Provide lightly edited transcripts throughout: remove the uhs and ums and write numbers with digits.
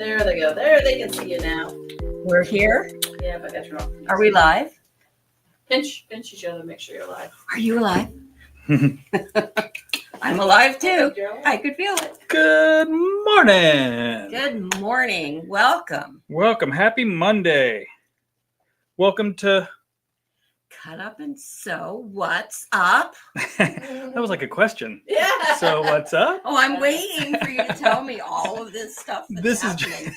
There they go. There they can see you now. We're here. Yeah, but I got you wrong. Are we live? Pinch each other, make sure you're alive. Are you alive? I'm alive too. I could feel it. Good morning. Good morning. Welcome. Welcome. Happy Monday. Welcome to... Cut up and sew. What's up? That was like a question. Yeah. So what's up? Oh, I'm waiting for you to tell me all of this stuff that's happening.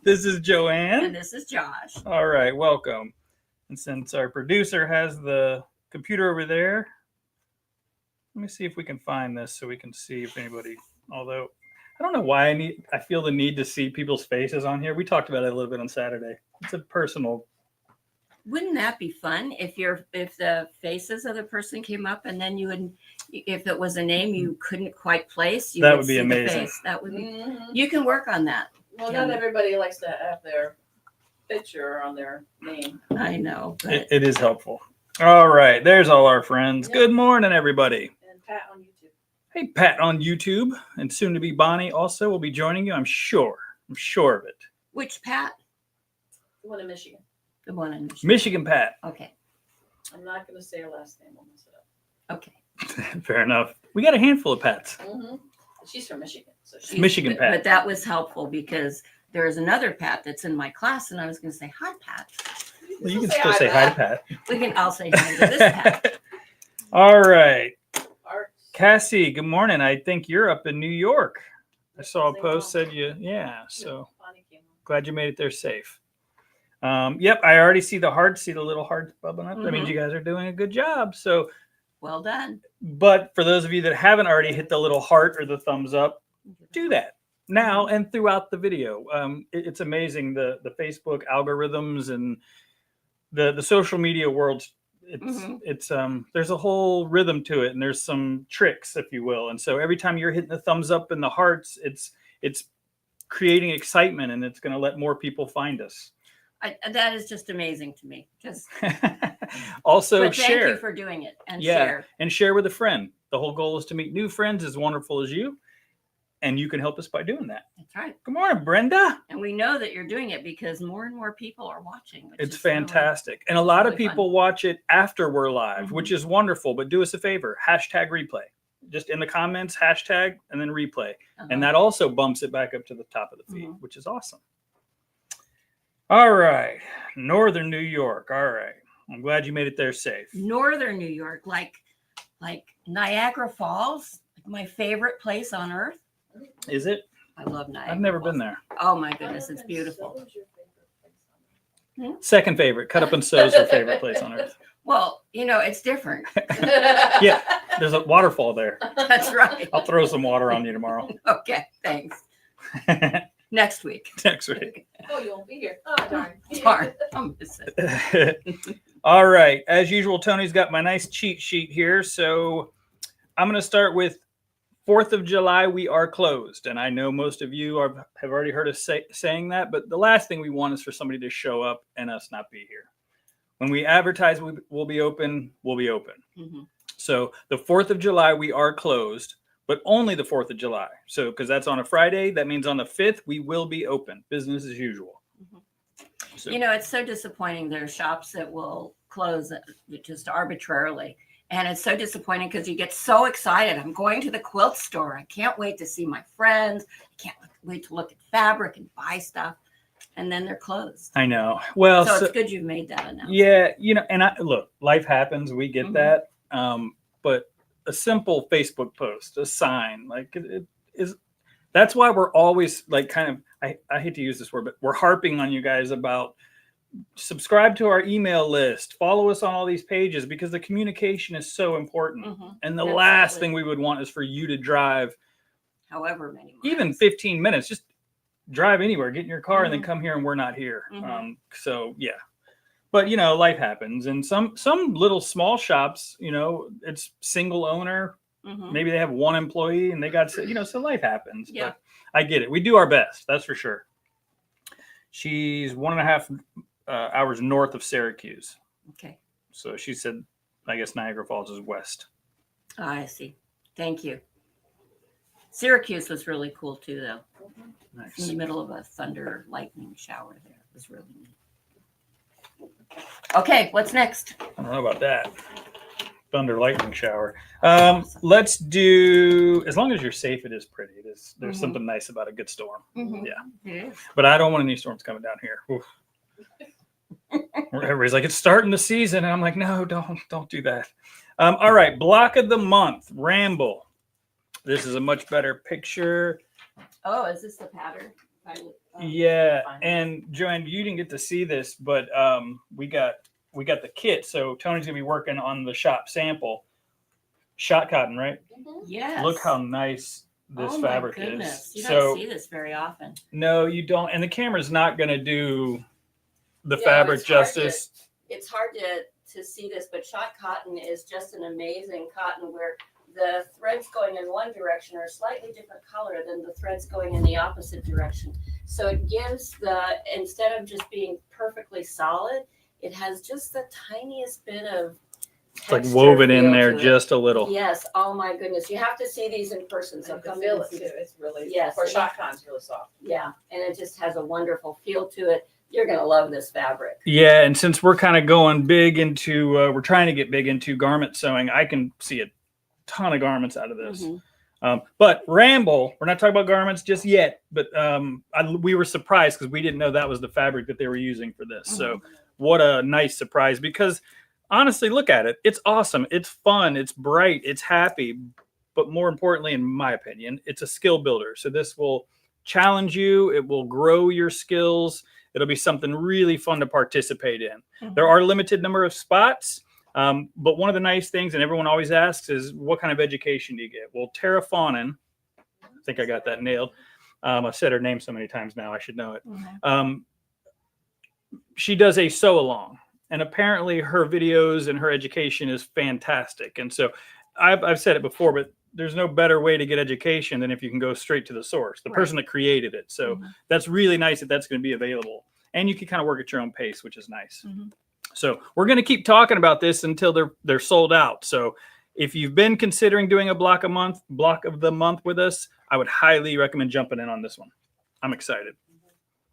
This is Joanne. And this is Josh. All right, welcome. And since our producer has the computer over there, let me see if we can find this so we can see if anybody, although I don't know why I feel the need to see people's faces on here. We talked about it a little bit on Saturday. It's a personal. Wouldn't that be fun if the faces of the person came up and then you would, if it was a name you couldn't quite place, you That would would be see amazing. the face. That would be. You can work on that. Well, not everybody likes to have their picture on their name. I know. But It is helpful. All right, there's all our friends. Yep. Good morning, everybody. And Pat on YouTube. Hey, Pat on YouTube, and soon to be Bonnie also will be joining you. I'm sure. I'm sure of it. which Pat? The one in Michigan. The one in Michigan. Michigan Pat. Okay. I'm not going to say her last name. I'll mess it up. Okay. Fair enough. We got a handful of Pats. Mm-hmm. She's from Michigan. So She's Michigan Pat. But that was helpful because there is another Pat that's in my class, and I was going to say, hi, Pat. Well, you can still say hi to Pat. I'll say hi to this Pat. All right. Art. Cassie, good morning. I think you're up in New York. I saw a post said you, yeah. So Bonnie came on. glad you made it there safe. Yep, I already see the hearts, see the little hearts bubbling up. That means you guys are doing a good job. So, Well done. but for those of you that haven't already hit the little heart or the thumbs up, do that now and throughout the video. It's amazing the Facebook algorithms and the social media world. It's there's a whole rhythm to it, and there's some tricks, if you will. And so every time you're hitting the thumbs up and the hearts, it's creating excitement, and it's going to let more people find us. That is just amazing to me. Just Also, but thank share. you for doing it and share. And share with a friend. The whole goal is to meet new friends as wonderful as you, and you can help us by doing that. That's right. Good morning, Brenda. And we know that you're doing it because more and more people are watching. Which It's is really- fantastic. And a lot of really people watch it after we're live, which Mhm. is wonderful. But do us a favor, hashtag replay. Just in the comments, hashtag, and then replay. And that also bumps it back up to the top of the feed, which is awesome. All right. Northern New York. All right. I'm glad you made it there safe. Northern New York, like Niagara Falls, my favorite place on earth. Is it? I love Niagara. I've never Falls. been there. Oh my goodness, it's beautiful. So who's your favorite place on Second favorite. Cut up and sew is her favorite place on earth. Well, it's different. earth? Yeah. There's a waterfall there. That's right. I'll throw some water on you tomorrow. Okay, thanks. Next week. Next week. Oh, you won't be here. Oh, darn. Darn, I'll miss it. All right. As usual, Tony's got my nice cheat sheet here. So I'm going to start with 4th of July. We are closed. And I know most of you have already heard us saying that. But the last thing we want is for somebody to show up and us not be here. When we advertise we'll be open, we'll be open. Mhm. So the 4th of July, we are closed. But only the 4th of July. So, because that's on a Friday, that means on the 5th, we will be open. Business as usual. So, It's so disappointing. There are shops that will close just arbitrarily. And it's so disappointing because you get so excited. I'm going to the quilt store. I can't wait to see my friends. I can't wait to look at fabric and buy stuff. And then they're closed. I know. Well, So it's good you've made that announcement. yeah, and look, life happens. We get Mhm. that. But a simple Facebook post, a sign, like it is. That's why we're always like kind of, I hate to use this word, but we're harping on you guys about subscribe to our email list, follow us on all these pages, because the communication is so important. Mhm. And the last Absolutely. thing we would want is for you to drive However many miles. even 15 minutes, just drive anywhere, get in your car and then come here and we're not here. Mhm. So yeah, but life happens. And some little small shops, it's single owner. Mhm. Maybe they have one employee and they got, so life happens. Yeah. But I get it. We do our best. That's for sure. She's 1.5 hours north of Syracuse. Okay. So she said, I guess Niagara Falls is west. I see. Thank you. Syracuse was really cool too, though. Mhm. in the middle of a thunder lightning shower there. It was really neat. Okay, what's next? I don't know about that. Thunder lightning shower. Awesome. Let's do, as long as you're safe, it is pretty. It is. There's Mhm. something nice about a good storm. Mhm. Yeah. It is. But I don't want any storms coming down here. Oof. Everybody's like, it's starting the season. And I'm like, no, don't do that. All right. Block of the month, Ramble. This is a much better picture. Oh, is this the pattern? Yeah. fine. And Joanne, you didn't get to see this, but we got the kit. So Tony's gonna be working on the shop sample. Shot cotton, right? Yes. Look how nice this oh fabric my goodness. is. You So don't see this very often. no, you don't. And the camera's not gonna do the No, fabric it's hard justice. It's hard to see this, but shot cotton is just an amazing cotton where the threads going in one direction are a slightly different color than the threads going in the opposite direction. So it gives instead of just being perfectly solid, it has just the tiniest bit of It's like texture woven in feel there to it. just a little. Yes. Oh my goodness. You have to see these in person. So So come feel in it and too. see. It's really, Yes, for it- shot cotton, it's really soft. Yeah. And it just has a wonderful feel to it. You're going to love this fabric. Yeah, and since we're kind of going big into, we're trying to get big into garment sewing, I can see a ton of garments out of this. Mhm. But Ramble, we're not talking about garments just yet, but we were surprised because we didn't know that was the fabric that they were using for this. So what a nice surprise, because honestly, look at it. It's awesome. It's fun. It's bright. It's happy. But more importantly, in my opinion, it's a skill builder. So this will challenge you. It will grow your skills. It'll be something really fun to participate in. Mhm. There are limited number of spots. But one of the nice things, and everyone always asks, is what kind of education do you get? Well, Tara Fawnin, I think I got that nailed. I've said her name so many times now, I should know it. Mhm. She does a sew along, and apparently her videos and her education is fantastic. And so I've said it before, but there's no better way to get education than if you can go straight to the source, the Right. person that created it. So Mhm. that's really nice that that's going to be available, and you can kind of work at your own pace, which is nice. Mhm. So we're going to keep talking about this until they're sold out. So if you've been considering doing a block of the month with us, I would highly recommend jumping in on this one. I'm excited,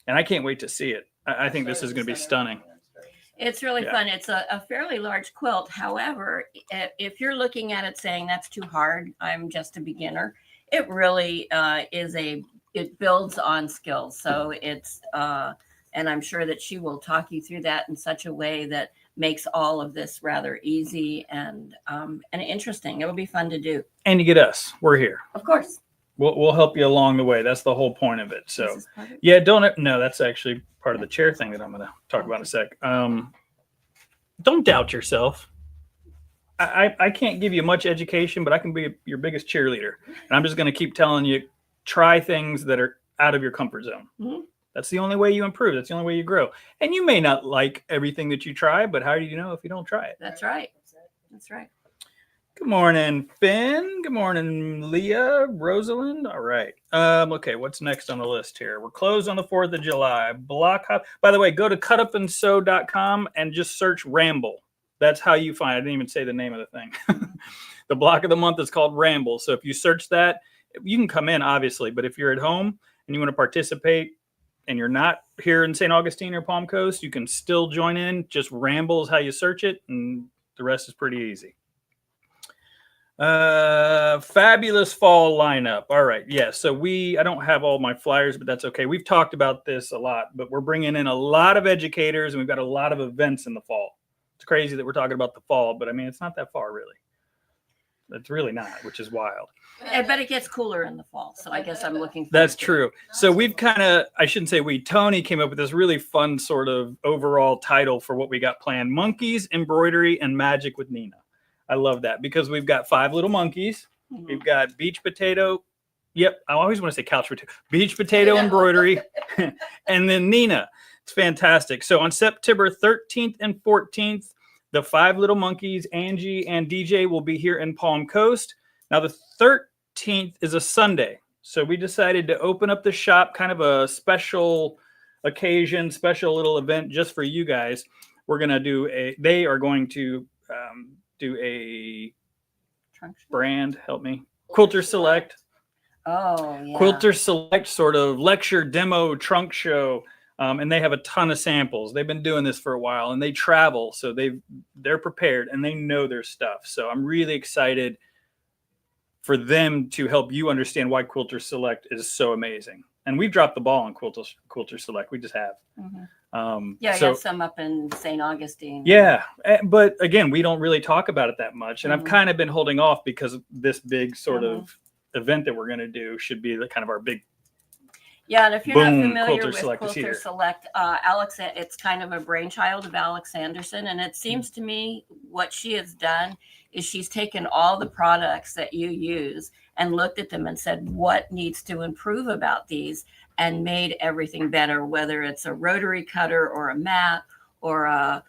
and I can't wait to see it. I think this is going to be stunning. It's really Yeah. fun. It's a fairly large quilt. However, if you're looking at it saying that's too hard, I'm just a beginner, it really it builds on skills. So it's, and I'm sure that she will talk you through that in such a way that makes all of this rather easy and interesting. It will be fun to do. And you get us. We're here. Of course. We'll help you along the way. That's the whole point of it. So This is part of it. yeah, no, that's actually part of the chair thing that I'm going to talk about in a sec. Don't doubt yourself. I can't give you much education, but I can be your biggest cheerleader. And I'm just going to keep telling you, try things that are out of your comfort zone. Mhm. That's the only way you improve. That's the only way you grow. And you may not like everything that you try, but how do you know if you don't try it? That's right. That's right. Good morning, Finn. Good morning, Leah, Rosalind. All right. Okay, what's next on the list here? We're closed on the 4th of July. Block hop. By the way, go to cutupandsew.com and just search Ramble. That's how you find it. I didn't even say the name of the thing. The block of the month is called Ramble. So if you search that, you can come in, obviously. But if you're at home and you want to participate and you're not here in St. Augustine or Palm Coast, you can still join in. Just Ramble is how you search it, and the rest is pretty easy. Fabulous fall lineup. All right. Yeah. So I don't have all my flyers, but that's okay. We've talked about this a lot, but we're bringing in a lot of educators and we've got a lot of events in the fall. It's crazy that we're talking about the fall, but I mean, it's not that far really. It's really not, which is wild. But it gets cooler in the fall. So I guess I'm looking forward That's to it. true. So we've I shouldn't say Tony came up with this really fun sort of overall title for what we got planned: Monkeys, Embroidery, and Magic with Nina. I love that because we've got 5 little monkeys. Mhm. We've got beach potato. Yep. I always want to say couch potato. Beach potato embroidery. And then Nina. It's fantastic. So on September 13th and 14th, the 5 little monkeys, Angie and DJ, will be here in Palm Coast. Now the 13th is a Sunday. So we decided to open up the shop, kind of a special occasion, special little event just for you guys. We're going to they are going to do a Trunk show. brand, help me, Quilter Select. Oh, yeah. Quilter Select sort of lecture, demo, trunk show. And they have a ton of samples. They've been doing this for a while, and they travel, so they're prepared and they know their stuff. So I'm really excited for them to help you understand why Quilter Select is so amazing. And we've dropped the ball on Quilter Select. We just have. Yeah, I so, got some up in St. Augustine. Yeah, but again, we don't really talk about it that much, and I've kind of been holding off because this big sort of event that we're going to do should be the kind of our big. Yeah, and if you're Boom, not familiar Quilter with Select is Quilter here. Select, Alex, it's kind of a brainchild of Alex Anderson. And it seems to me what she has done is she's taken all the products that you use and looked at them and said, what needs to improve about these, and made everything better, whether it's a rotary cutter or a mat or a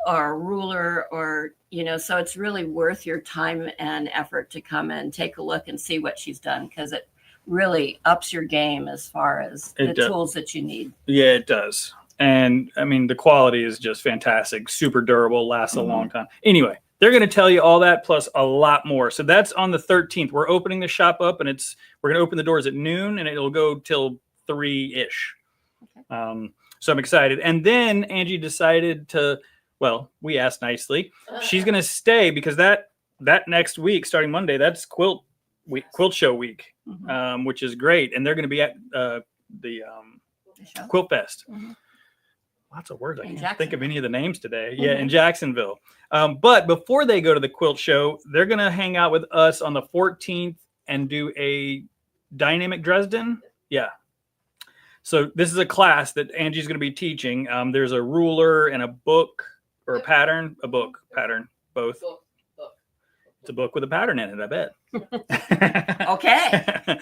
ruler, or, you know, so it's really worth your time and effort to come and take a look and see what she's done, because it really ups your game as far as the tools that you need. Yeah, it does. And I mean, the quality is just fantastic, super durable, lasts a long time. Anyway, they're going to tell you all that plus a lot more. So that's on the 13th. We're opening the shop up, and we're going to open the doors at noon, and it'll go till 3-ish. Okay. So I'm excited. And then Angie decided we asked nicely. She's going to stay because that next week, starting Monday, that's Quilt Show week, which is great. And they're going to be at the Quilt Fest. Lots of words. I can't think of any of the names today. Yeah, in Jacksonville. But before they go to the Quilt Show, they're going to hang out with us on the 14th and do a dynamic Dresden. Yeah. So this is a class that Angie's going to be teaching. There's a ruler and a book or a pattern, both. It's a book with a pattern in it, I bet. Okay.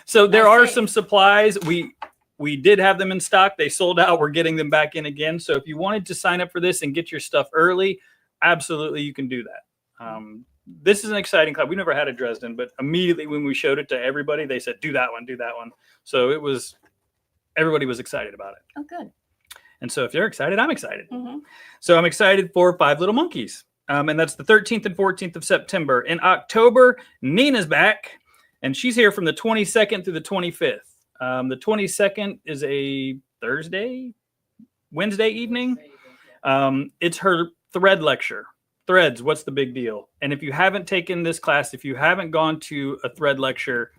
So there are some supplies. We did have them in stock. They sold out. We're getting them back in again. So if you wanted to sign up for this and get your stuff early, absolutely you can do that. This is an exciting class. We never had a Dresden, but immediately when we showed it to everybody, they said, do that one, do that one. So everybody was excited about it. Oh, good. And so if you're excited, I'm excited. So I'm excited for Five Little Monkeys. And that's the 13th and 14th of September. In October, Nina's back, and she's here from the 22nd through the 25th. The 22nd is a Wednesday evening. It's her thread lecture. Threads, what's the big deal? And if you haven't taken this class, if you haven't gone to a thread lecture,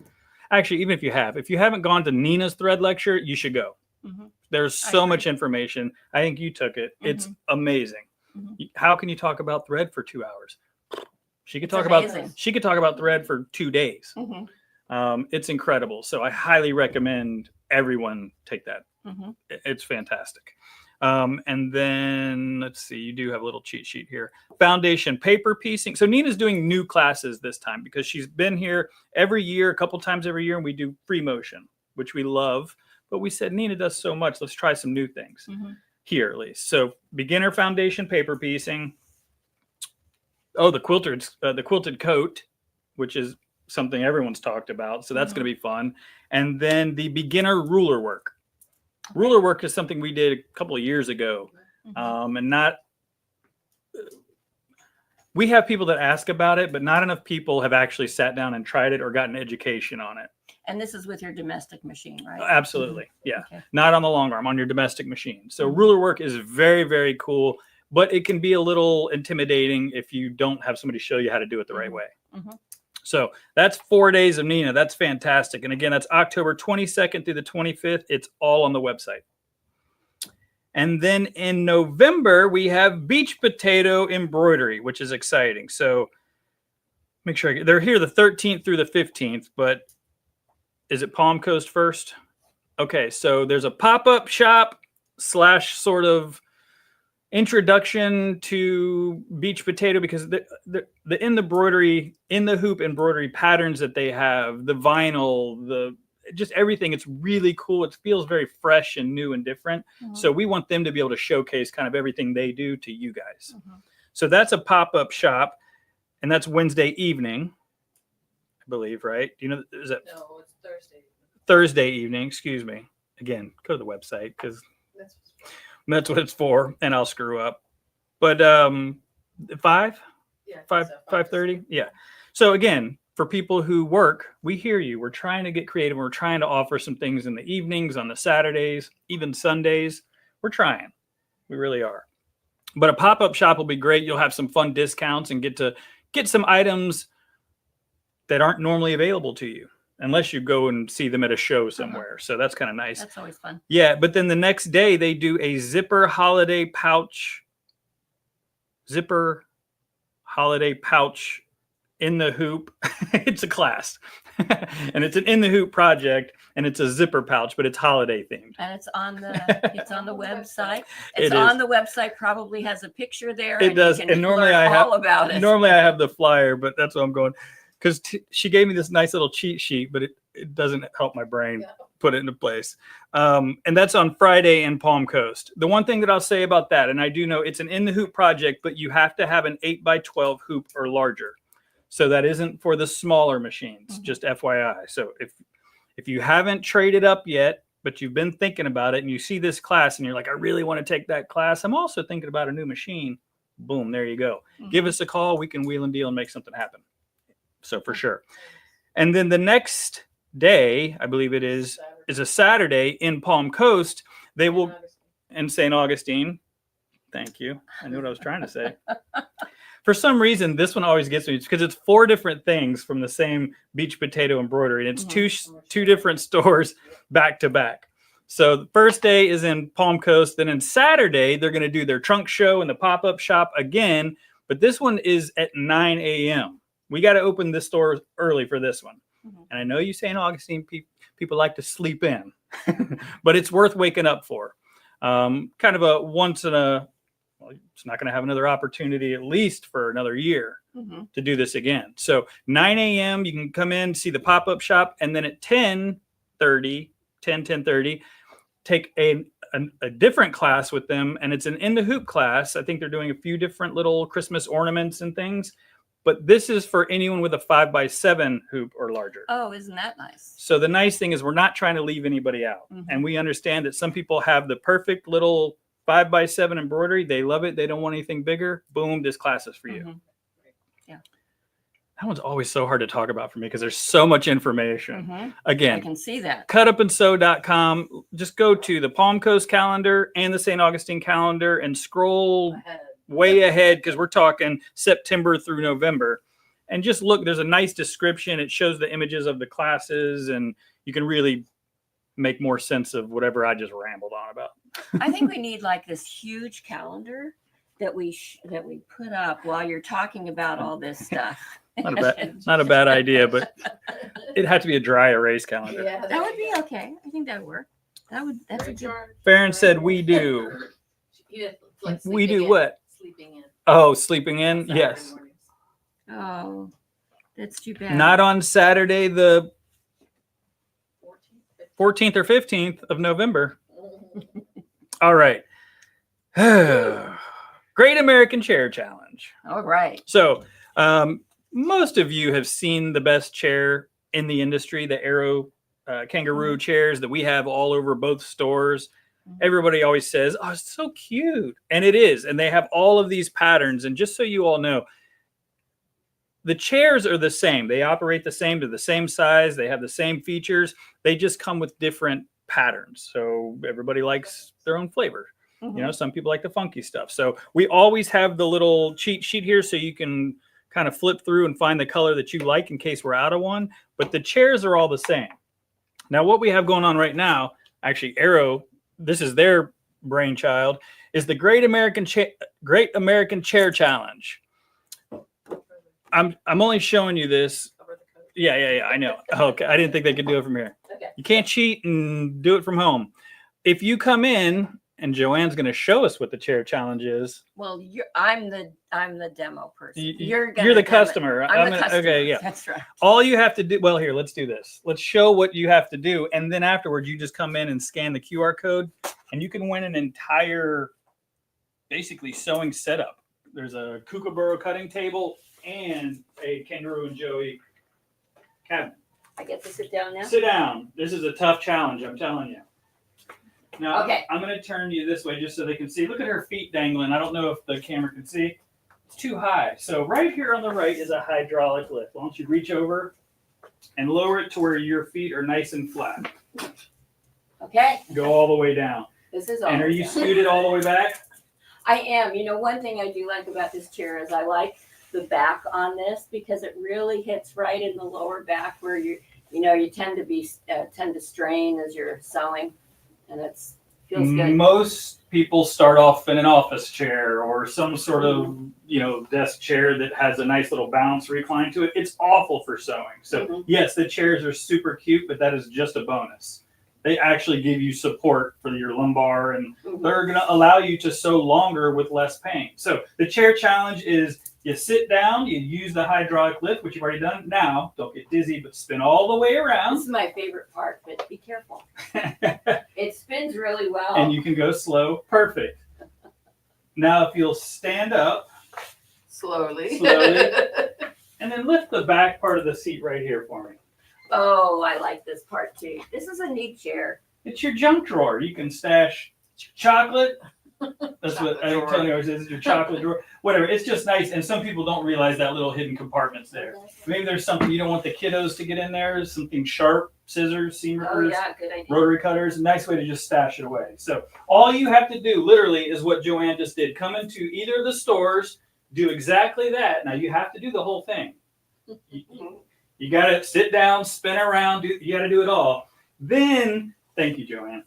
actually, even if you haven't gone to Nina's thread lecture, you should go. There's so much information. I think you took it. It's amazing. How can you talk about thread for 2 hours? She could talk about thread for 2 days. It's incredible. So I highly recommend everyone take that. It's fantastic. And then let's see, you do have a little cheat sheet here. Foundation paper piecing. So Nina's doing new classes this time because she's been here every year, a couple times every year, and we do free motion, which we love. But we said Nina does so much. Let's try some new things here, at least. So beginner foundation paper piecing. Oh, the quilted coat, which is something everyone's talked about. So that's going to be fun. And then the beginner ruler work. Ruler work is something we did a couple of years ago. We have people that ask about it, but not enough people have actually sat down and tried it or gotten education on it. And this is with your domestic machine, right? Absolutely. Yeah. Okay. Not on the long arm, on your domestic machine. So ruler work is very, very cool, but it can be a little intimidating if you don't have somebody show you how to do it the right way. So that's 4 days of Nina. That's fantastic. And again, that's October 22nd through the 25th. It's all on the website. And then in November, we have beach potato embroidery, which is exciting. So make sure they're here the 13th through the 15th, but is it Palm Coast first? Okay, so there's a pop-up shop / sort of introduction to beach potato, because the in the hoop embroidery patterns that they have, the vinyl, just everything, it's really cool. It feels very fresh and new and different. So we want them to be able to showcase kind of everything they do to you guys. So that's a pop-up shop, and that's Wednesday evening, I believe, right? Do you know, is that? No, it's Thursday. Thursday evening, excuse me. Again, go to the website because that's what it's for, and I'll screw up. But 5? Yeah, 5:30? Yeah. So again, for people who work, we hear you. We're trying to get creative. We're trying to offer some things in the evenings, on the Saturdays, even Sundays. We're trying. We really are. But a pop-up shop will be great. You'll have some fun discounts and get to get some items that aren't normally available to you unless you go and see them at a show somewhere. So that's kind of nice. That's always fun. Yeah, but then the next day they do a zipper holiday pouch in the hoop. It's a class. And it's an in the hoop project, and it's a zipper pouch, but it's holiday themed. And it's on the website. It It's on is. the website, probably has a picture there. It and does. You can And normally learn I have all about it. Normally I have the flyer, but that's what I'm going, because she gave me this nice little cheat sheet, but it doesn't help my brain put it into place. And that's on Friday in Palm Coast. The one thing that I'll say about that, and I do know it's an in the hoop project, but you have to have an 8x12 hoop or larger. So that isn't for the smaller machines, just FYI. So if you haven't traded up yet, but you've been thinking about it and you see this class and you're like, I really want to take that class. I'm also thinking about a new machine. Boom, there you go. Give us a call. We can wheel and deal and make something happen. So for sure. And then the next day, I believe it is a Saturday in Palm Coast. They will, in St. Augustine. Thank you. I knew what I was trying to say. For some reason, this one always gets me because it's 4 different things from the same beach potato embroidery, and it's two different stores back to back. So the first day is in Palm Coast. Then on Saturday, they're going to do their trunk show in the pop-up shop again, but this one is at 9 a.m. We got to open this store early for this one. And I know you St. Augustine people like to sleep in, but it's worth waking up for. Kind of a once in a, well, it's not going to have another opportunity at least for another year to do this again. So 9 a.m. you can come in, see the pop-up shop, and then at 10:30, take a different class with them, and it's an in the hoop class. I think they're doing a few different little Christmas ornaments and things, but this is for anyone with a 5x7 hoop or larger. Oh, isn't that nice? So the nice thing is we're not trying to leave anybody out, and we understand that some people have the perfect little 5x7 embroidery. They love it. They don't want anything bigger. Boom, this class is for you. Yeah. That one's always so hard to talk about for me because there's so much information. Again, I can see that. cutupandsew.com. Just go to the Palm Coast calendar and the St. Augustine calendar and scroll way ahead because we're talking September through November. And just look, there's a nice description. It shows the images of the classes, and you can really make more sense of whatever I just rambled on about. I think we need like this huge calendar that we put up while you're talking about all this stuff. Not a bad idea, but it had to be a dry erase calendar. Yeah, That would be okay. I think that would work. That's a good. Farron said we do. We do what? Sleeping in. Oh, sleeping in? Saturday Yes. mornings. Oh, that's too bad. Not on Saturday, the 14th or 15th of November. All right. Great American Chair Challenge. All right. So most of you have seen the best chair in the industry, the Aero kangaroo chairs that we have all over both stores. Everybody always says, oh, it's so cute. And it is. And they have all of these patterns. And just so you all know, the chairs are the same. They operate the same. They're the same size. They have the same features. They just come with different patterns. So everybody likes their own flavor. You know, some people like the funky stuff. So we always have the little cheat sheet here so you can kind of flip through and find the color that you like in case we're out of one. But the chairs are all the same. Now, what we have going on right now, actually, Aero, this is their brainchild, is the Great American Chair Challenge. I'm only showing you this. Yeah, I know. Okay, I didn't think they could do it from here. Okay. You can't cheat and do it from home. If you come in, and Joanne's going to show us what the chair challenge is. Well, I'm the demo person. You're the customer. I'm the customer. Okay, yeah. That's right. All you have to do, well, here, let's do this. Let's show what you have to do. And then afterwards, you just come in and scan the QR code, and you can win an entire, basically, sewing setup. There's a kookaburra cutting table and a Kangaroo and Joey cabinet. I get to sit down now? Sit down. This is a tough challenge, I'm telling you. Now, Okay. I'm going to turn you this way just so they can see. Look at her feet dangling. I don't know if the camera can see. it's too high. So right here on the right is a hydraulic lift. Why don't you reach over and lower it to where your feet are nice and flat. Okay. Go all the way down. This is And are you awesome. scooted all the way back? I am. You know, one thing I do like about this chair is I like the back on this because it really hits right in the lower back where you tend to strain as you're sewing, and feels good. Most people start off in an office chair or some sort of desk chair that has a nice little bounce recline to it. It's awful for sewing. So yes, the chairs are super cute, but that is just a bonus. They actually give you support for your lumbar, and they're going to allow you to sew longer with less pain. So the chair challenge is you sit down, you use the hydraulic lift, which you've already done. Now, don't get dizzy, but spin all the way around. This is my favorite part, but be careful. It spins really well. And you can go slow. Perfect. Now, if you'll stand up Slowly. and then lift the back part of the seat right here for me. Oh, I like this part too. This is a neat chair. It's your junk drawer. You can stash chocolate. That's what I'm telling you. It's your chocolate drawer. Whatever. It's just nice. And some people don't realize that little hidden compartment's there. Maybe there's something you don't want the kiddos to get in there. Something sharp, scissors, seam Oh rippers, yeah, good idea. rotary cutters. A nice way to just stash it away. So all you have to do literally is what Joanne just did. Come into either of the stores, do exactly that. Now you have to do the whole thing. You got to sit down, spin around. You got to do it all. Then, thank you, Joanne.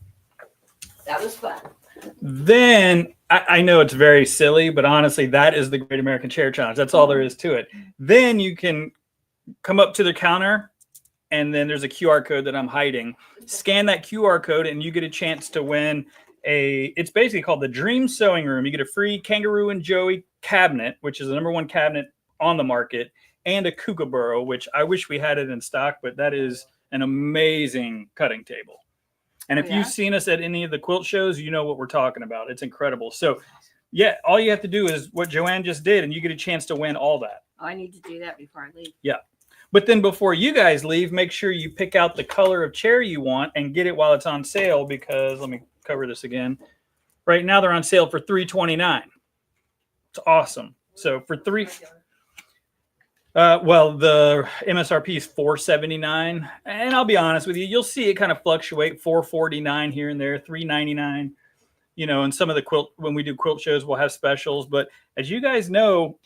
That was fun. Then, I know it's very silly, but honestly, that is the Great American Chair Challenge. That's all there is to it. Then you can come up to the counter, and then there's a QR code that I'm hiding. Scan that QR code, and you get a chance to win it's basically called the Dream Sewing Room. You get a free Kangaroo and Joey cabinet, which is the #1 cabinet on the market, and a Kookaburra, which I wish we had it in stock, but that is an amazing cutting table. And if you've seen us at any of the quilt shows, you know what we're talking about. It's incredible. So, yeah, all you have to do is what Joanne just did, and you get a chance to win all that. Oh, I need to do that before I leave. Yeah. But then before you guys leave, make sure you pick out the color of chair you want and get it while it's on sale, because let me cover this again. Right now they're on sale for $329. It's awesome. So for the MSRP is $479, and I'll be honest with you, you'll see it kind of fluctuate, $449 here and there, $399. And some of the when we do quilt shows, we'll have specials. But as you guys know,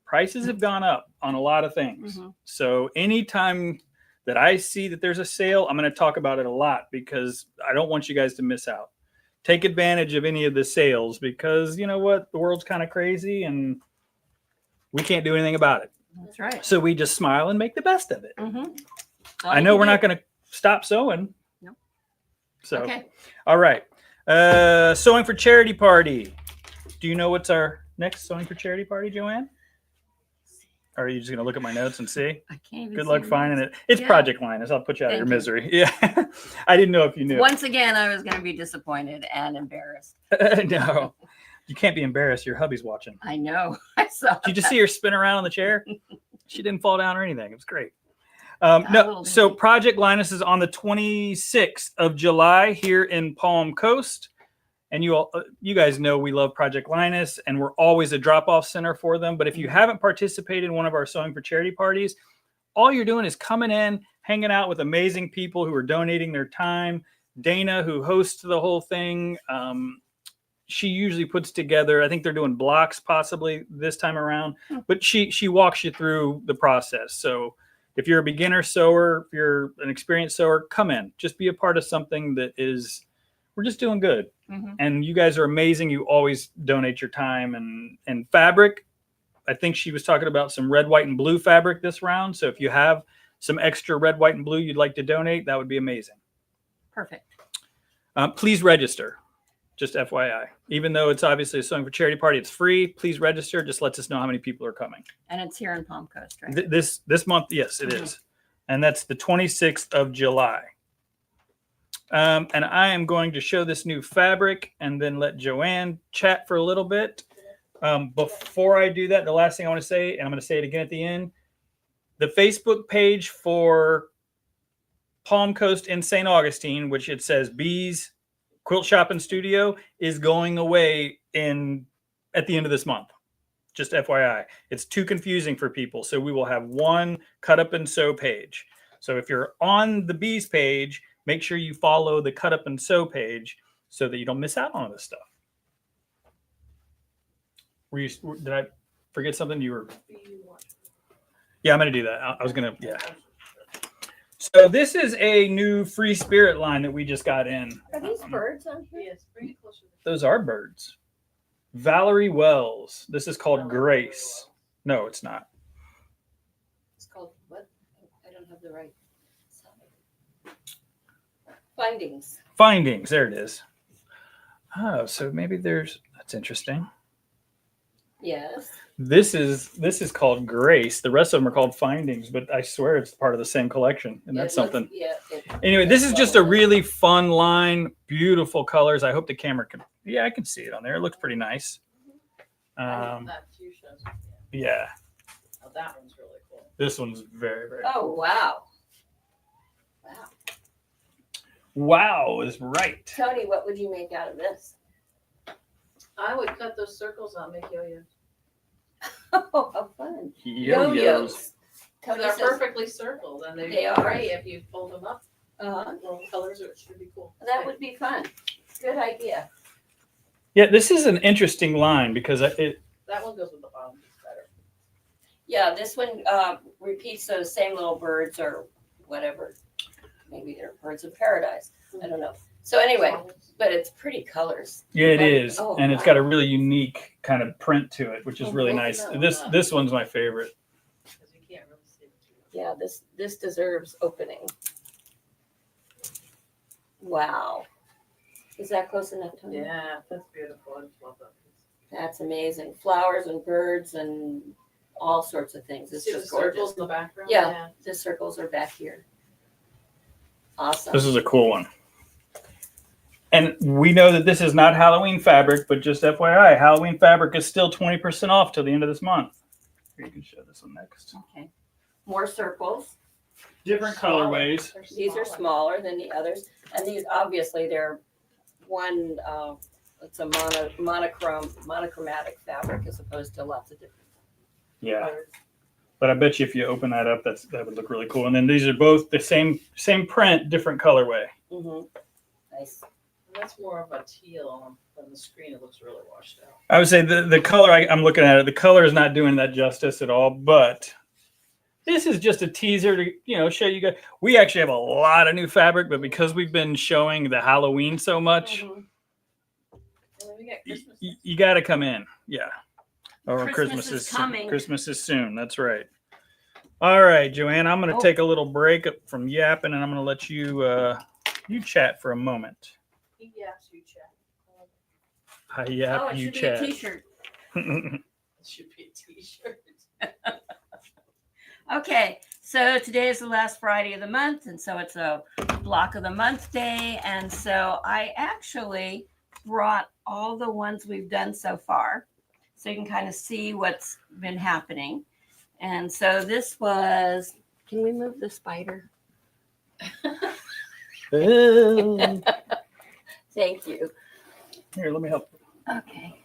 prices have gone up on a lot of things. So anytime that I see that there's a sale, I'm going to talk about it a lot because I don't want you guys to miss out. Take advantage of any of the sales because you know what? The world's kind of crazy and we can't do anything about it. That's right. So we just smile and make the best of it. I You know can we're do. not going to stop sewing. Nope. So, Okay. All right. Sewing for Charity Party. Do you know what's our next Sewing for Charity Party, Joanne? Or are you just going to look at my notes and see? I can't even Good see luck your finding notes. it. It's Yeah. Project Linus. I'll put you out of your Thank you. misery. Yeah. I didn't know if you knew. Once again, I was going to be disappointed and embarrassed. No. You can't be embarrassed. Your hubby's watching. I know. I saw. Did you see her spin around on the chair? She didn't fall down or anything. It was great. A No, little so bit. Project Linus is on the 26th of July here in Palm Coast. And you guys know we love Project Linus, and we're always a drop-off center for them. But if you haven't participated in one of our Sewing for Charity parties, all you're doing is coming in, hanging out with amazing people who are donating their time. Dana, who hosts the whole thing, she usually puts together, I think they're doing blocks possibly this time around, but she walks you through the process. So if you're a beginner sewer, if you're an experienced sewer, come in. Just be a part of something that is, we're just doing good. And you guys are amazing. You always donate your time and fabric. I think she was talking about some red, white, and blue fabric this round. So if you have some extra red, white, and blue you'd like to donate, that would be amazing. Perfect. Please register. Just FYI. Even though it's obviously a Sewing for Charity party, it's free. Please register. Just lets us know how many people are coming. And it's here in Palm Coast, right? This month, yes, it is. And that's the 26th of July. And I am going to show this new fabric and then let Joanne chat for a little bit. Before I do that, the last thing I want to say, and I'm going to say it again at the end, the Facebook page for Palm Coast in St. Augustine, which it says Bees Quilt Shop and Studio, is going away at the end of this month. Just FYI, it's too confusing for people. So we will have one cut up and sew page. So if you're on the bees page, make sure you follow the cut up and sew page so that you don't miss out on this stuff. Did I forget something? You were. Yeah, I'm gonna do that. I was gonna. Yeah. So this is a new free spirit line that we just got in. Are these birds on here? Yes, bring it closer. Those are birds. Valerie Wells. This is called Grace. No, it's not. It's called what? I don't have the right. Findings. Findings. There it is. Oh, so maybe that's interesting. Yes. This is called Grace. The rest of them are called Findings, but I swear it's part of the same collection, and that's something. Anyway, this is just a really fun line, beautiful colors. I hope the camera can. Yeah, I can see it on there. It looks pretty nice. That fuchsia. Yeah. Oh, that one's really cool. This one's very, very. Oh cool. wow! Wow. Wow is right. Tony, what would you make out of this? I would cut those circles out, and make yo-yos. Oh, how fun! Yo-yos. Yo-yos. Tony They're says, perfectly circled, and They they are. are great if you fold them up. uh, Little colors, it should be cool. that would be fun. Good idea. Yeah, this is an interesting line because That one goes with the bottom piece better. Yeah, this one repeats those same little birds or whatever. Maybe they're birds of paradise. I don't know. So anyway, but it's pretty colors. yeah, it is, Oh, and it's got a really unique kind of print to it, which is really both nice. of them. This one's my favorite. Because you can't really see it too Yeah, this deserves opening. Wow. Is that close enough, well. Tony? Yeah, that's beautiful. I just love that piece. That's amazing. Flowers and birds and all sorts of things. It's See the just gorgeous. circles in the background? Yeah. The circles are back here. Awesome. This is a cool one. And we know that this is not Halloween fabric, but just FYI, Halloween fabric is still 20% off till the end of this month. Here, you can show this one next. Okay. More circles. Different Smaller. colorways. They're These are smaller than the others. And these, obviously, they're one, it's a monochromatic fabric as opposed to lots of different Yeah. colors. But I bet you if you open that up, that would look really cool. And then these are both the same print, different colorway. Mm-hmm. Nice. And that's more of a teal on the screen. It looks really washed out. I would say the color, I'm looking at it, the color is not doing that justice at all, but this is just a teaser to, show you guys. We actually have a lot of new fabric, but because we've been showing the Halloween so much, Mhm. And then we got Christmas. you got to come in. Yeah. Or Christmas is coming. Christmas is soon. That's right. All right, Joanne, I'm going to take a little break from yapping, and I'm going to let you chat for a moment. Yes, you check. I yap, Oh, it you should chat. be a t-shirt. It should be a t-shirt. Okay, so today is the last Friday of the month, and so it's a block of the month day. And so I actually brought all the ones we've done so far, so you can kind of see what's been happening. And so this was, can we move the spider? Thank you. Here, let me help. Okay.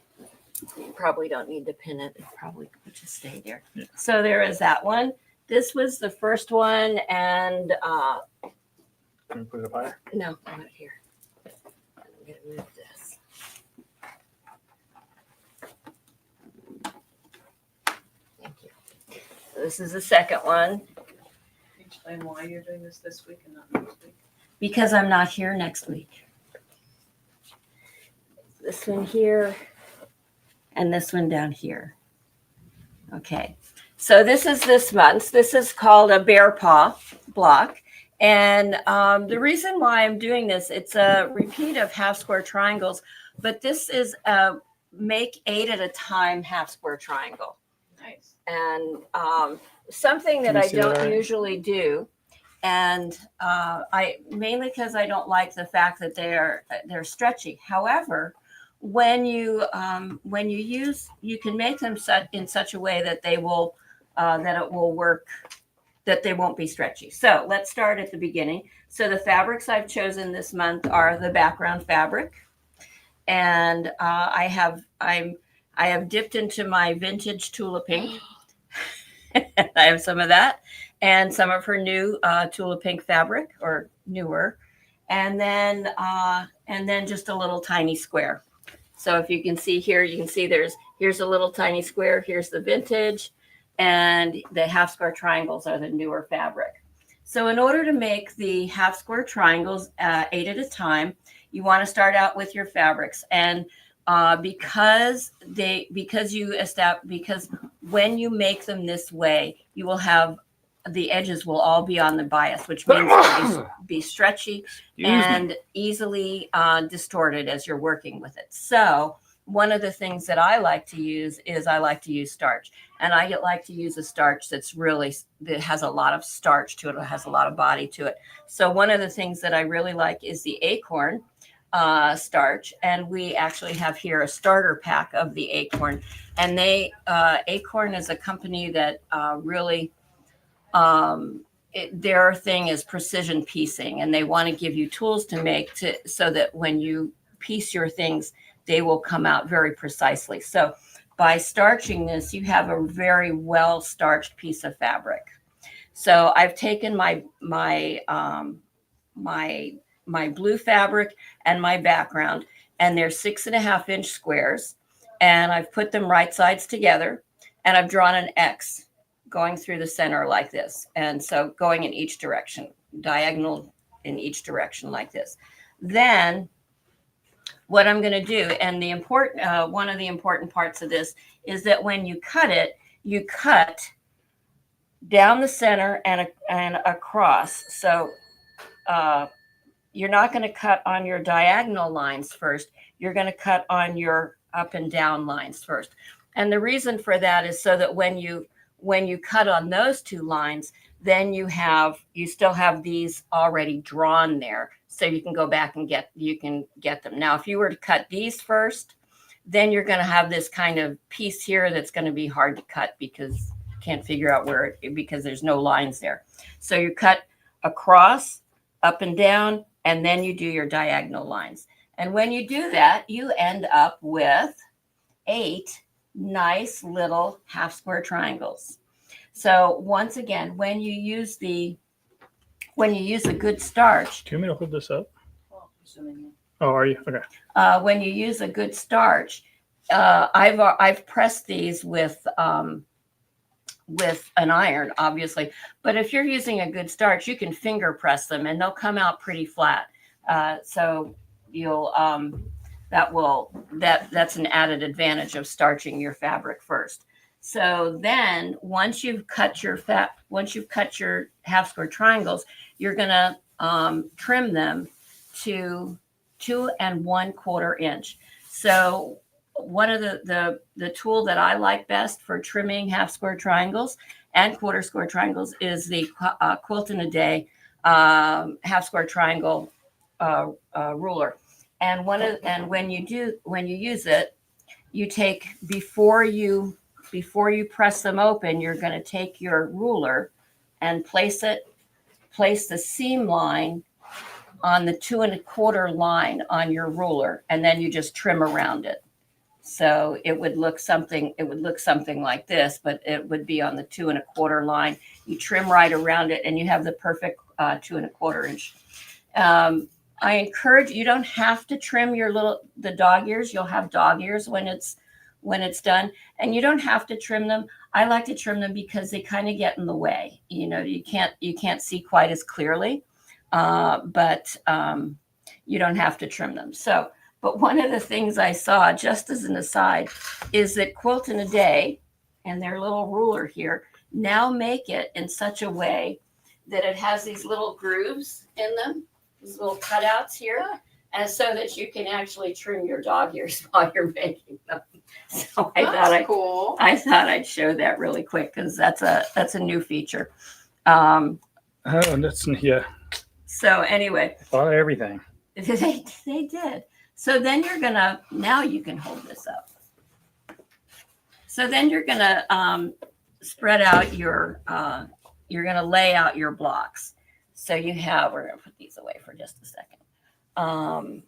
You probably don't need to pin it. It probably would just stay there. Yeah. So there is that one. This was the first one, and Can we put it up higher? no, not here. I'm gonna move this. Thank you. So this is the second one Can you explain why you're doing this week and not next week? because I'm not here next week. This one here and this one down here. Okay. So this is this month's. This is called a bear paw block. And the reason why I'm doing this, it's a repeat of half square triangles, but this is a make 8 at a time half square triangle. Nice. And something that Can you I see that don't all right? usually do. And I mainly because I don't like the fact that they're stretchy. However, when you use, you can make them in such a way that they will that it will work, that they won't be stretchy. So let's start at the beginning. So the fabrics I've chosen this month are the background fabric, and I I have dipped into my vintage Tula Pink. I have some of that and some of her new Tula Pink fabric, or newer. And then just a little tiny square. So if you can see here, you can see here's a little tiny square. Here's the vintage, and the half square triangles are the newer fabric. So in order to make the half square triangles 8 at a time, you want to start out with your fabrics. And because when you make them this way, you will have the edges will all be on the bias, which means it'll be stretchy and easily distorted as you're working with it. So one of the things that I like to use is starch, and I like to use a starch that has a lot of starch to it. It has a lot of body to it. So one of the things that I really like is the Acorn starch, and we actually have here a starter pack of the Acorn. And Acorn is a company that really their thing is precision piecing, and they want to give you tools to make so that when you piece your things, they will come out very precisely. So by starching this, you have a very well starched piece of fabric. So I've taken my blue fabric and my background, and they're 6.5-inch squares, and I've put them right sides together, and I've drawn an X going through the center like this. And so going in each direction, diagonal in each direction like this. Then what I'm going to do, and one of the important parts of this is that when you cut it, you cut down the center and across. So you're not going to cut on your diagonal lines first. You're going to cut on your up and down lines first. And the reason for that is so that when you cut on those two lines, then you still have these already drawn there, so you can go back and get them. Now, if you were to cut these first, then you're going to have this kind of piece here that's going to be hard to cut because you can't figure out because there's no lines there. So you cut across, up and down, and then you do your diagonal lines. And when you do that, you end up with 8 nice little half square triangles. So once again, when you use a good starch. Do you want me to hold this up? Assuming Oh, are you? Okay. When you use a good starch, I've pressed these with an iron, obviously. But if you're using a good starch, you can finger press them, and they'll come out pretty flat. So you'll that's an added advantage of starching your fabric first. So then once you've cut your half square triangles, you're going to trim them to 2 1/4 inch. So one of the tool that I like best for trimming half square triangles and quarter square triangles is the Quilt in a Day half square triangle ruler. And when you use it, you take before you press them open, you're going to take your ruler and place the seam line on the 2 1/4 line on your ruler, and then you just trim around it. So it would look something like this, but it would be on the 2 1/4 line. You trim right around it, and you have the perfect 2 1/4 inch. I encourage, you don't have to trim the dog ears. You'll have dog ears when it's done, and you don't have to trim them. I like to trim them because they kind of get in the way. You can't see quite as clearly, but you don't have to trim them. So, but one of the things I saw, just as an aside, is that Quilt in a Day and their little ruler here now make it in such a way that it has these little grooves in them, these little cutouts here, and so that you can actually trim your dog ears while you're making them. So cool. I thought I'd show that really quick because that's a new feature. Oh, that's, yeah. So anyway, Thought of everything. they did. So then now you can hold this up. So then you're gonna spread out you're gonna lay out your blocks. So we're gonna put these away for just a second.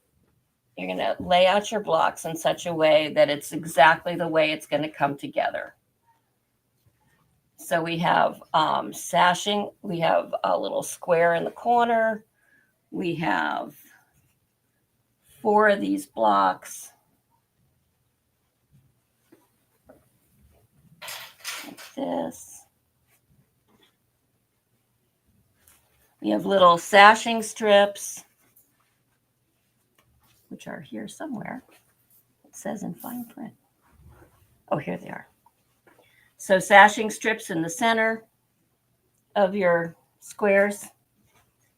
lay out your blocks in such a way that it's exactly the way it's going to come together. So we have sashing. We have a little square in the corner. We have 4 of these blocks. Like this. We have little sashing strips, which are here somewhere. It says in fine print. Oh, here they are. So sashing strips in the center of your squares.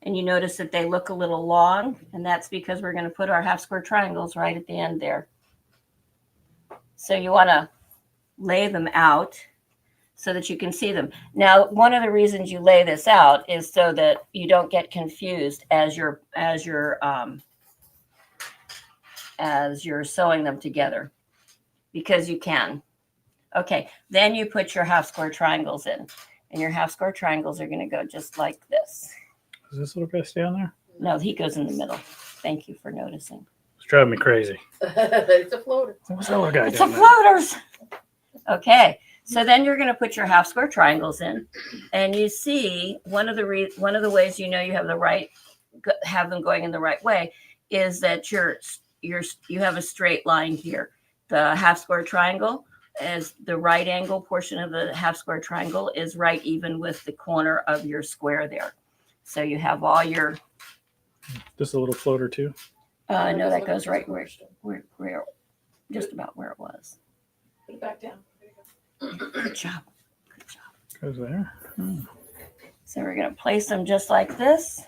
And you notice that they look a little long, and that's because we're going to put our half square triangles right at the end there. So you want to lay them out so that you can see them. Now, one of the reasons you lay this out is so that you don't get confused as you're sewing them together, because you can. Okay, then you put your half square triangles in, and your half square triangles are going to go just like this. Does this little guy stay on there? No, he goes in the middle. Thank you for noticing. It's driving me crazy. It's a floater. What's that little guy It's a doing there? floaters. Okay, so then you're going to put your half square triangles in, and you see one of the ways you know you have them going in the right way is that you have a straight line here. The half square triangle is the right angle portion of the half square triangle is right even with the corner of your square there. So you have all your. Just a little floater too. No, that goes right where just about where it was. Put it back down. Good job. Good job. Goes there. Hmm. So we're going to place them just like this.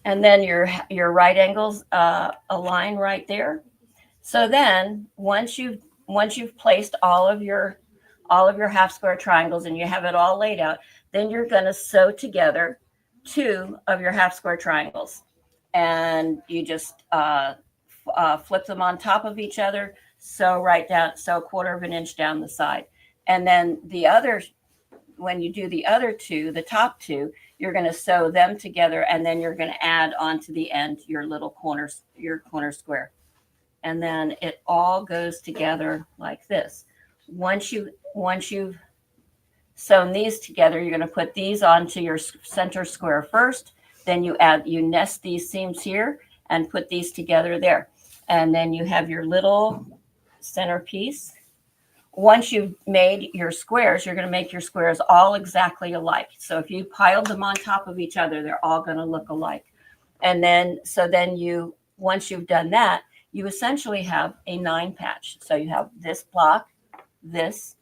And then your right angles align right there. So then once you've placed all of your half square triangles and you have it all laid out, then you're going to sew together 2 of your half square triangles. And you just flip them on top of each other, sew right down, sew 1/4 of an inch down the side. And then when you do the other 2, the top 2, you're going to sew them together, and then you're going to add onto the end your little corner square. And then it all goes together like this. Once you've sewn these together, you're going to put these onto your center square first. Then you nest these seams here and put these together there. And then you have your little centerpiece. Once you've made your squares, you're going to make your squares all exactly alike. So if you piled them on top of each other, they're all going to look alike. And then, once you've done that, you essentially have a 9 patch. So you have this block, this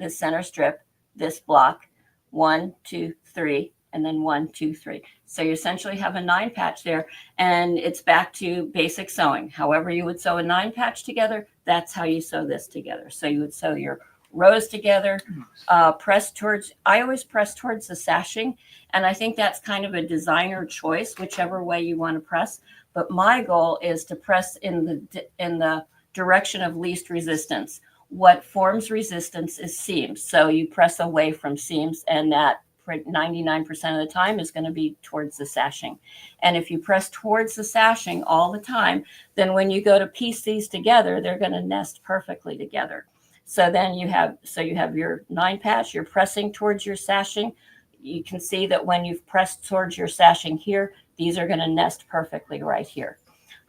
center strip, this block, 1, 2, 3, and then 1, 2, 3. So you essentially have a 9 patch there, and it's back to basic sewing. However you would sew a 9 patch together, that's how you sew this together. So you would sew your rows together, I always press towards the sashing, and I think that's kind of a designer choice, whichever way you want to press. But my goal is to press in the direction of least resistance. What forms resistance is seams. So you press away from seams, and that 99% of the time is going to be towards the sashing. And if you press towards the sashing all the time, then when you go to piece these together, they're going to nest perfectly together. So then you have your 9 patch, you're pressing towards your sashing. You can see that when you've pressed towards your sashing here, these are going to nest perfectly right here.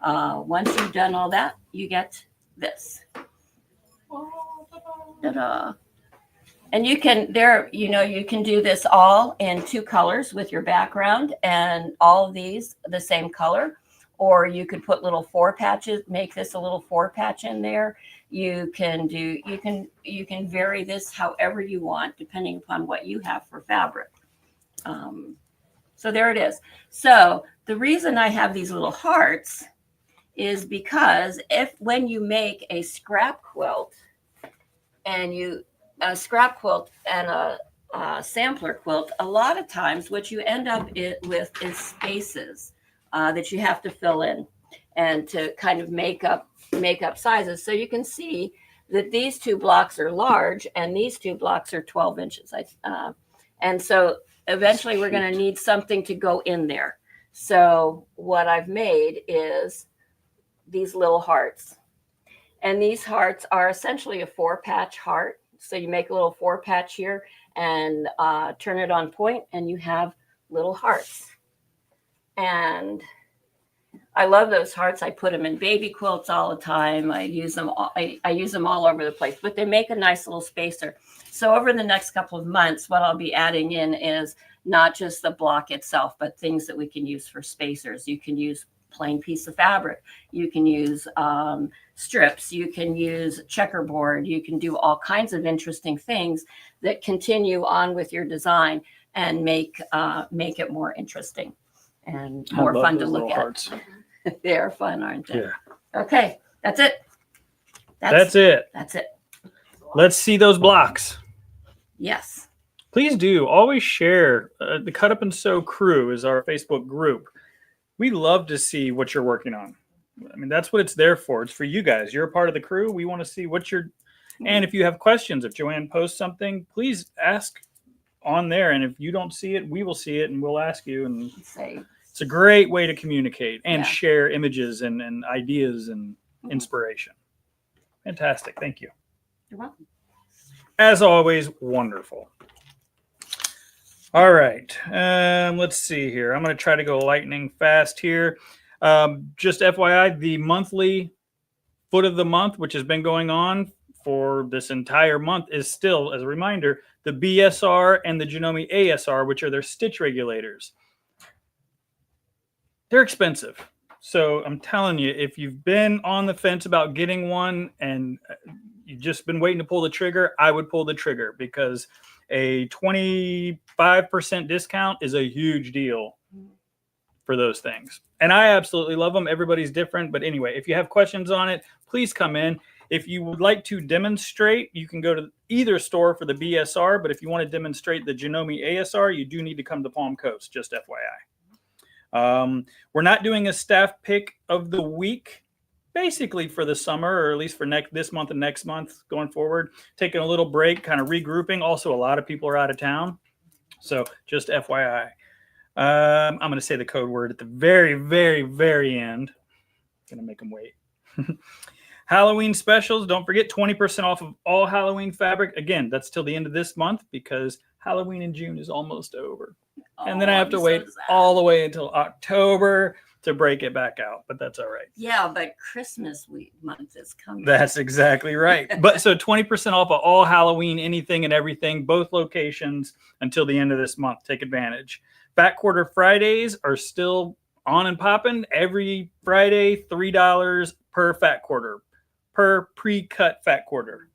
Once you've done all that, you get this. Ta-da. And you can do this all in 2 colors with your background, and all of these the same color, or you could put little 4 patches, make this a little 4 patch in there. You can vary this however you want, depending upon what you have for fabric. So there it is. So the reason I have these little hearts is because when you make a scrap quilt and a scrap quilt and a sampler quilt, a lot of times what you end up with is spaces that you have to fill in and to kind of make up sizes. So you can see that these 2 blocks are large and these 2 blocks are 12 inches. And so eventually we're going to need something to go in there. So what I've made is these little hearts. And these hearts are essentially a 4-patch heart. So you make a little 4-patch here and turn it on point, and you have little hearts. And I love those hearts. I put them in baby quilts all the time. I use them all over the place, but they make a nice little spacer. So over the next couple of months, what I'll be adding in is not just the block itself, but things that we can use for spacers. You can use plain piece of fabric. You can use strips. You can use checkerboard. You can do all kinds of interesting things that continue on with your design and make it more interesting and more fun to look at. They are fun, aren't they? Yeah. Okay, that's it. That's it. That's it. Let's see those blocks. Yes. Please do always share. The Cut Up and Sew crew is our Facebook group. We love to see what you're working on. I mean, that's what it's there for. It's for you guys. You're a part of the crew. We want to see what you're. And if you have questions, if Joanne posts something, please ask on there. And if you don't see it, we will see it and we'll ask you. And Say. It's a great way to communicate and Yeah. share images and ideas and inspiration. Fantastic. Thank you. You're welcome. As always, wonderful. All right. Let's see here. I'm going to try to go lightning fast here. Just FYI, the monthly foot of the month, which has been going on for this entire month, is still, as a reminder, the BSR and the Janome ASR, which are their stitch regulators. They're expensive. So I'm telling you, if you've been on the fence about getting one and you've just been waiting to pull the trigger, I would pull the trigger because a 25% discount is a huge deal for those things. And I absolutely love them. Everybody's different. But anyway, if you have questions on it, please come in. If you would like to demonstrate, you can go to either store for the BSR. But if you want to demonstrate the Janome ASR, you do need to come to Palm Coast, just FYI. We're not doing a staff pick of the week, basically for the summer, or at least for this month and next month going forward. Taking a little break, kind of regrouping. Also, a lot of people are out of town. So just FYI. I'm going to say the code word at the very, very, very end. Going to make them wait. Halloween specials. Don't forget 20% off of all Halloween fabric. Again, that's till the end of this month because Halloween in June is almost over. And then I have to wait all the way until October to break it back out. But that's all right. Yeah, but Christmas month is coming. That's exactly right. But so 20% off of all Halloween, anything and everything, both locations until the end of this month. Take advantage. Fat Quarter Fridays are still on and popping. Every Friday, $3 per fat quarter, per pre-cut fat quarter.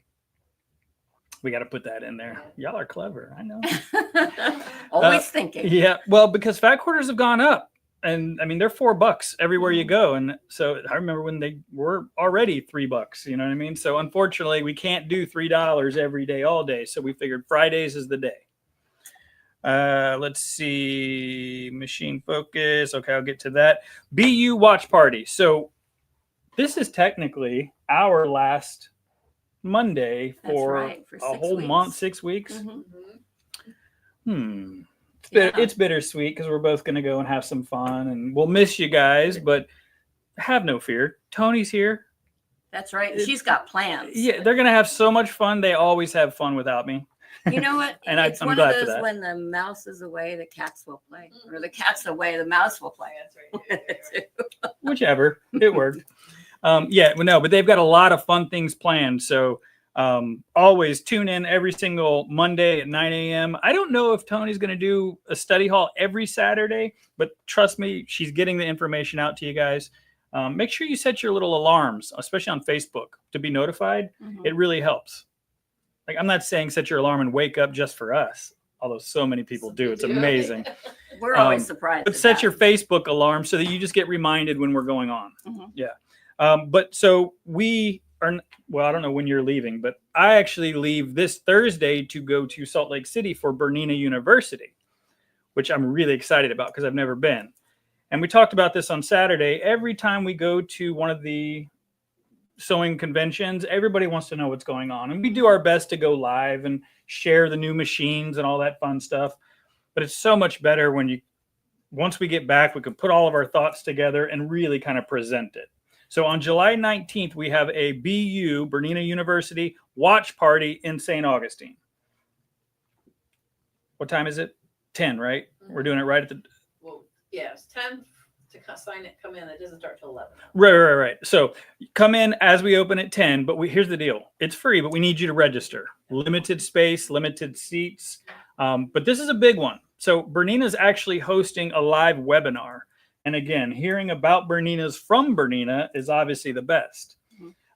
We got to put that in there. Y'all are clever. I know. Always thinking. Yeah. Well, because fat quarters have gone up. And I mean, they're $4 everywhere you go. And so I remember when they were already $3, you know what I mean? So unfortunately, we can't do $3 every day, all day. So we figured Fridays is the day. Let's see. Machine Focus. Okay, I'll get to that. BU Watch Party. So this is technically our last Monday for a whole month, 6 weeks. Mm-hmm. It's bittersweet because we're both going to go and have some fun and we'll miss you guys, but have no fear. Tony's here. That's right. She's got plans. Yeah, they're going to have so much fun. They always have fun without me. You know what? And it's I'm one glad of for those that. when the mouse is away, the cats will play. Or the cat's away, the mouse will play. That's right. Whichever. It worked. But they've got a lot of fun things planned. So always tune in every single Monday at 9 a.m. I don't know if Tony's going to do a study hall every Saturday, but trust me, she's getting the information out to you guys. Make sure you set your little alarms, especially on Facebook, to be notified. Mm-hmm. It really helps. Like, I'm not saying set your alarm and wake up just for us, although so many people do. It's amazing. We're always surprised. But set your Facebook alarm so that you just get reminded when we're going on. Mm-hmm. Yeah. But so we are, well, I don't know when you're leaving, but I actually leave this Thursday to go to Salt Lake City for Bernina University, which I'm really excited about because I've never been. And we talked about this on Saturday. Every time we go to one of the sewing conventions, everybody wants to know what's going on. And we do our best to go live and share the new machines and all that fun stuff. But it's so much better when once we get back, we can put all of our thoughts together and really kind of present it. So on July 19th, we have a BU, Bernina University, watch party in St. Augustine. What time is it? 10, right? We're doing it right at the... Well, yes, 10 to sign it, come in. It doesn't start till 11. Right. So come in as we open at 10, but here's the deal. It's free, but we need you to register. Limited space, limited seats. But this is a big one. So Bernina is actually hosting a live webinar. And again, hearing about Berninas from Bernina is obviously the best.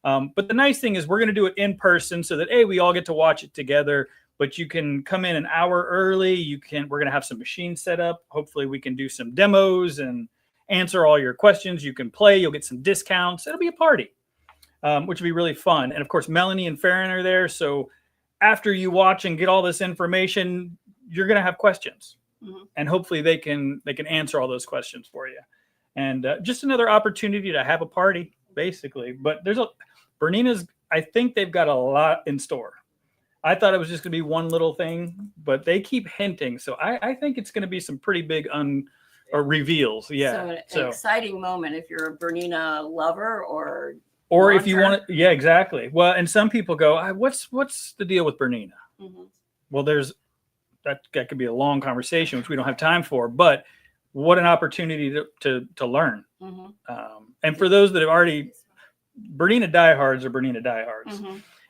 But the nice thing is we're going to do it in person so that, we all get to watch it together. But you can come in an hour early. We're going to have some machines set up. Hopefully we can do some demos and answer all your questions. You can play. You'll get some discounts. It'll be a party, which will be really fun. And of course, Melanie and Farron are there. So after you watch and get all this information, you're going to have questions. And hopefully they can answer all those questions for you. And just another opportunity to have a party, basically. But Bernina's, I think they've got a lot in store. I thought it was just going to be one little thing, but they keep hinting. So I think it's going to be some pretty big reveals. Yeah. So an exciting moment if you're a Bernina lover or if you want to. Yeah, exactly. Well, and some people go, what's the deal with Bernina? Well, that could be a long conversation, which we don't have time for, but what an opportunity to learn. And for those that have already, Bernina diehards are Bernina diehards.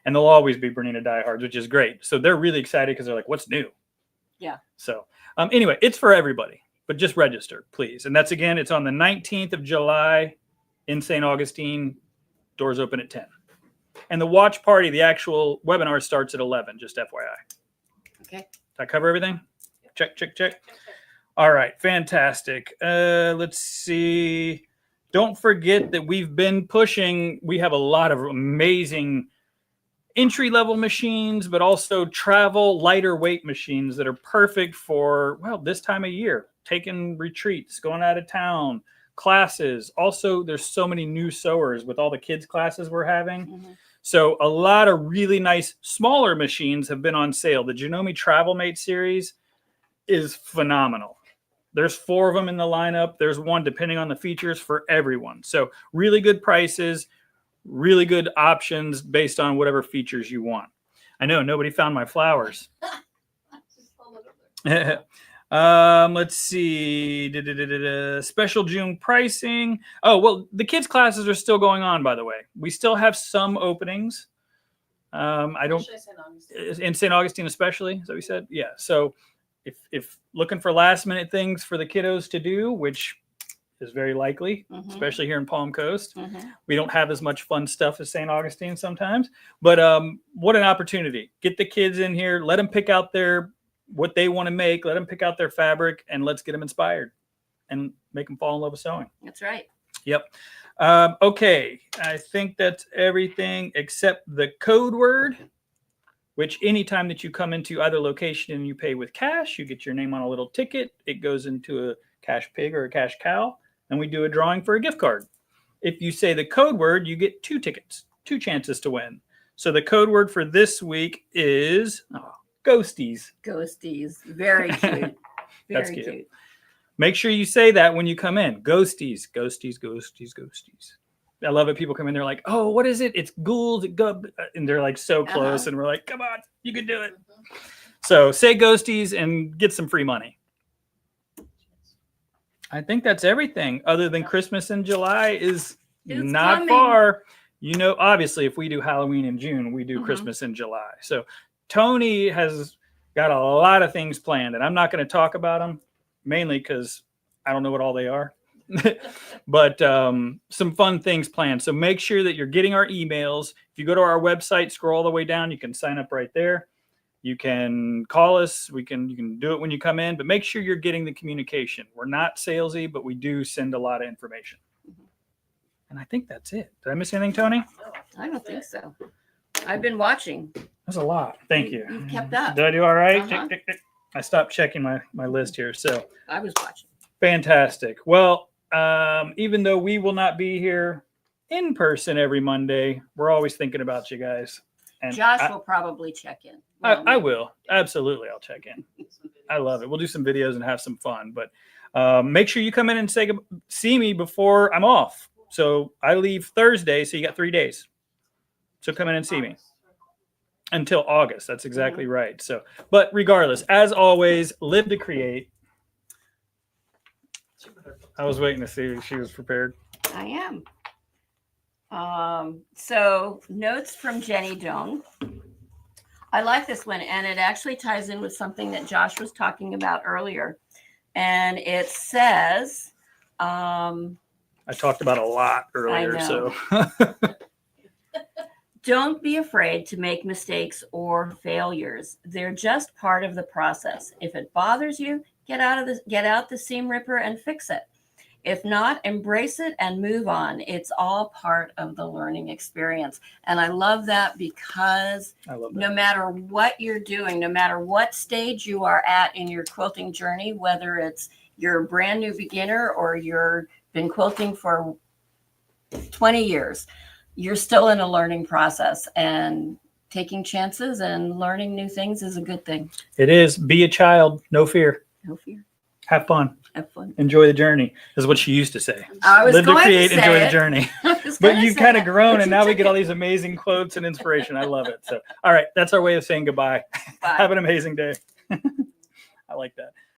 And they'll always be Bernina diehards, which is great. So they're really excited because they're like, what's new? Yeah. So anyway, it's for everybody, but just register, please. And that's, again, it's on the 19th of July in St. Augustine. Doors open at 10. And the watch party, the actual webinar starts at 11, just FYI. Okay. Did I cover everything? Check. All right. Fantastic. Let's see. Don't forget that we've been pushing. We have a lot of amazing entry-level machines, but also travel lighter weight machines that are perfect for, this time of year, taking retreats, going out of town, classes. Also, there's so many new sewers with all the kids classes we're having. So a lot of really nice smaller machines have been on sale. The Janome Travel Mate series is phenomenal. There's 4 of them in the lineup. There's one, depending on the features, for everyone. So really good prices, really good options based on whatever features you want. I know nobody found my flowers. Let's see. Special June pricing. Oh, well, the kids classes are still going on, by the way. We still have some openings. I don't in St. Augustine especially, is that what we said? Yeah. So if looking for last minute things for the kiddos to do, which is very likely, especially here in Palm Coast. We don't have as much fun stuff as St. Augustine sometimes, but what an opportunity. Get the kids in here, let them pick out what they want to make, let them pick out their fabric, and let's get them inspired and make them fall in love with sewing. That's right. Yep. Okay. I think that's everything except the code word, which anytime that you come into either location and you pay with cash, you get your name on a little ticket. It goes into a cash pig or a cash cow, and we do a drawing for a gift card. If you say the code word, you get 2 tickets, 2 chances to win. So the code word for this week is ghosties. Ghosties. Very cute. That's cute. Make sure you say that when you come in. Ghosties. I love it. People come in, they're like, oh, what is it? It's ghouls. And they're like so close. And we're like, come on, you can do it. So say ghosties and get some free money. I think that's everything other than Christmas in July is not coming. Far. Obviously, if we do Halloween in June, we do Christmas in July. So Tony has got a lot of things planned, and I'm not going to talk about them, mainly because I don't know what all they are. But some fun things planned. So make sure that you're getting our emails. If you go to our website, scroll all the way down, you can sign up right there. You can call us. You can do it when you come in, but make sure you're getting the communication. We're not salesy, but we do send a lot of information. And I think that's it. Did I miss anything, Tony? I don't think so. I've been watching. That's a lot. Thank you. You've kept up. Did I do all right? I stopped checking my list here. So I was watching. Fantastic. Well, even though we will not be here in person every Monday, we're always thinking about you guys. And Josh will probably check in. I will. Absolutely. I'll check in. I love it. We'll do some videos and have some fun. But Make sure you come in and see me before I'm off. So I leave Thursday, so you got 3 days. So come in and see me until August. That's exactly right. So, but regardless, as always, live to create. I was waiting to see if she was prepared. I am. So notes from Jenny Doan. I like this one, and it actually ties in with something that Josh was talking about earlier. And it says, I talked about a lot earlier, so don't be afraid to make mistakes or failures. They're just part of the process. If it bothers you, get out the seam ripper and fix it. If not, embrace it and move on. It's all part of the learning experience. And I love that because no matter what you're doing, no matter what stage you are at in your quilting journey, whether it's you're a brand new beginner or you've been quilting for 20 years, you're still in a learning process, and taking chances and learning new things is a good thing. It is. Be a child. No fear. No fear. Have fun. Have fun. Enjoy the journey is what she used to say. I was Live to going create, to say enjoy it. the journey. I was But gonna you've say kind of that, grown, but and you now we took get all it. these amazing quotes and inspiration. I love it. So, all right, that's our way of saying goodbye. Bye. Have an amazing day. I like that.